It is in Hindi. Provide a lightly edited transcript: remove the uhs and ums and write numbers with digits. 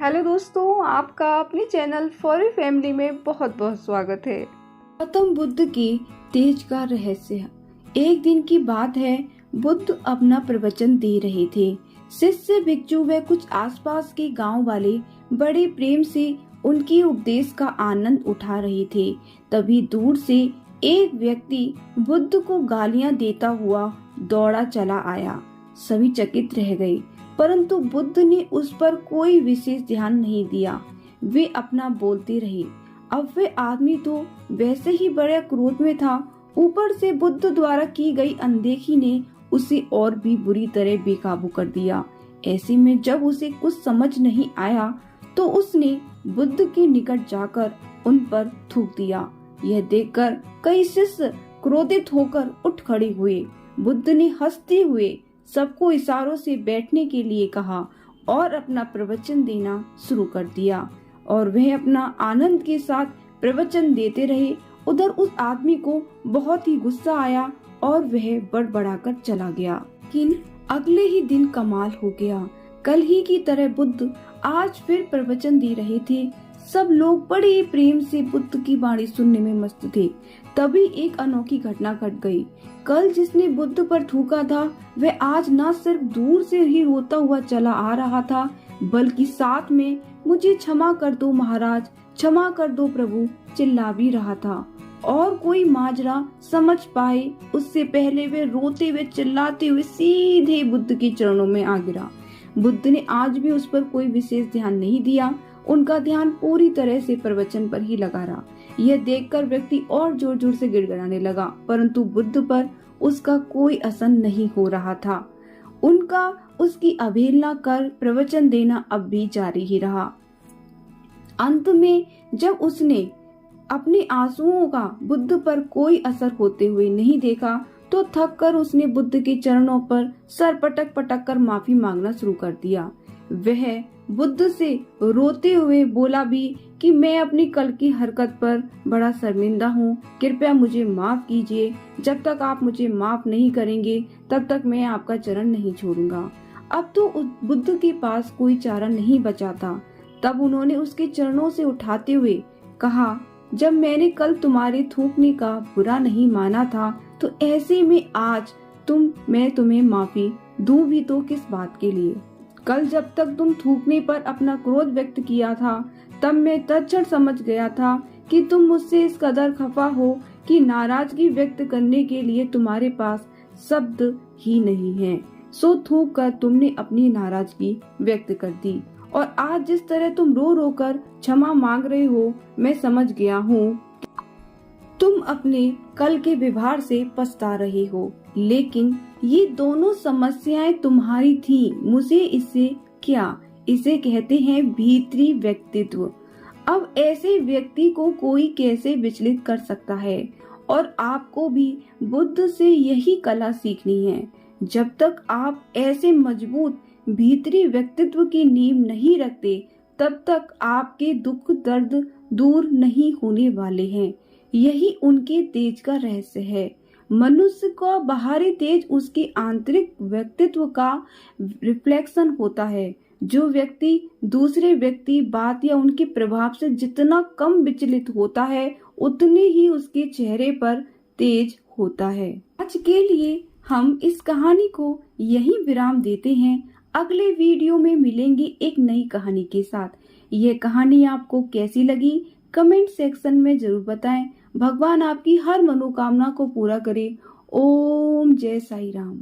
हेलो दोस्तों, आपका अपने चैनल फॉरी फैमिली में बहुत बहुत स्वागत है। गौतम बुद्ध की तेज का रहस्य। एक दिन की बात है, बुद्ध अपना प्रवचन दे रहे थे। शिष्य, भिक्षु व कुछ आसपास के गांव वाले बड़े प्रेम से उनकी उपदेश का आनंद उठा रहे थे। तभी दूर से एक व्यक्ति बुद्ध को गालियां देता हुआ दौड़ा चला आया। सभी चकित रह गए, परंतु बुद्ध ने उस पर कोई विशेष ध्यान नहीं दिया। वे अपना बोलते रहे। अब वे आदमी तो वैसे ही बड़े क्रोध में था, ऊपर से बुद्ध द्वारा की गई अनदेखी ने उसे और भी बुरी तरह बेकाबू कर दिया। ऐसे में जब उसे कुछ समझ नहीं आया तो उसने बुद्ध के निकट जाकर उन पर थूक दिया। यह देखकर कई शिष्य क्रोधित होकर उठ खड़े हुए। बुद्ध ने हंसते हुए सबको इशारों से बैठने के लिए कहा और अपना प्रवचन देना शुरू कर दिया और वह अपना आनंद के साथ प्रवचन देते रहे। उधर उस आदमी को बहुत ही गुस्सा आया और वह बड़बड़ाकर चला गया। लेकिन अगले ही दिन कमाल हो गया। कल ही की तरह बुद्ध आज फिर प्रवचन दे रहे थे। सब लोग बड़े प्रेम से बुद्ध की वाणी सुनने में मस्त थे। तभी एक अनोखी घटना घट गई। कल जिसने बुद्ध पर थूका था वह आज न सिर्फ दूर से ही रोता हुआ चला आ रहा था, बल्कि साथ में मुझे क्षमा कर दो महाराज, क्षमा कर दो प्रभु चिल्ला भी रहा था। और कोई माजरा समझ पाए उससे पहले वे रोते हुए चिल्लाते हुए सीधे बुद्ध के चरणों में आ गिरा। बुद्ध ने आज भी उस पर कोई विशेष ध्यान नहीं दिया। उनका ध्यान पूरी तरह से प्रवचन पर ही लगा रहा। यह देखकर व्यक्ति और जोर जोर से गिड़गिड़ाने लगा, परंतु बुद्ध पर उसका कोई असर नहीं हो रहा था। उनका उसकी अवहेलना कर प्रवचन देना अब भी जारी ही रहा। अंत में जब उसने अपने आंसुओं का बुद्ध पर कोई असर होते हुए नहीं देखा तो थक कर उसने बुद्ध के चरणों पर सर पटक पटक कर माफी मांगना शुरू कर दिया। वह बुद्ध से रोते हुए बोला भी कि मैं अपनी कल की हरकत पर बड़ा शर्मिंदा हूँ, कृपया मुझे माफ कीजिए। जब तक आप मुझे माफ नहीं करेंगे तब तक मैं आपका चरण नहीं छोड़ूंगा। अब तो बुद्ध के पास कोई चारा नहीं बचा था। तब उन्होंने उसके चरणों से उठाते हुए कहा, जब मैंने कल तुम्हारे थूकने का बुरा नहीं माना था तो ऐसे में आज मैं तुम्हें माफी दूं भी तो किस बात के लिए। कल जब तक तुम थूकने पर अपना क्रोध व्यक्त किया था तब मैं तत्क्षण समझ गया था कि तुम मुझसे इस कदर खफा हो कि नाराजगी व्यक्त करने के लिए तुम्हारे पास शब्द ही नहीं है। सो थूक कर तुमने अपनी नाराजगी व्यक्त कर दी और आज जिस तरह तुम रो रो कर क्षमा मांग रहे हो, मैं समझ गया हूँ तुम अपने कल के व्यवहार से पछता रहे हो। लेकिन ये दोनों समस्याएं तुम्हारी थी, मुझे इससे क्या, इसे कहते हैं भीतरी व्यक्तित्व। अब ऐसे व्यक्ति को कोई कैसे विचलित कर सकता है, और आपको भी बुद्ध से यही कला सीखनी है। जब तक आप ऐसे मजबूत भीतरी व्यक्तित्व की नींव नहीं रखते तब तक आपके दुख दर्द दूर नहीं होने वाले हैं। यही उनके तेज का रहस्य है। मनुष्य का बाहरी तेज उसके आंतरिक व्यक्तित्व का रिफ्लेक्शन होता है। जो व्यक्ति दूसरे व्यक्ति बात या उनके प्रभाव से जितना कम विचलित होता है उतने ही उसके चेहरे पर तेज होता है। आज के लिए हम इस कहानी को यहीं विराम देते हैं। अगले वीडियो में मिलेंगे एक नई कहानी के साथ। यह कहानी आपको कैसी लगी कमेंट सेक्शन में जरूर बताएं। भगवान आपकी हर मनोकामना को पूरा करे। ओम जय साई राम।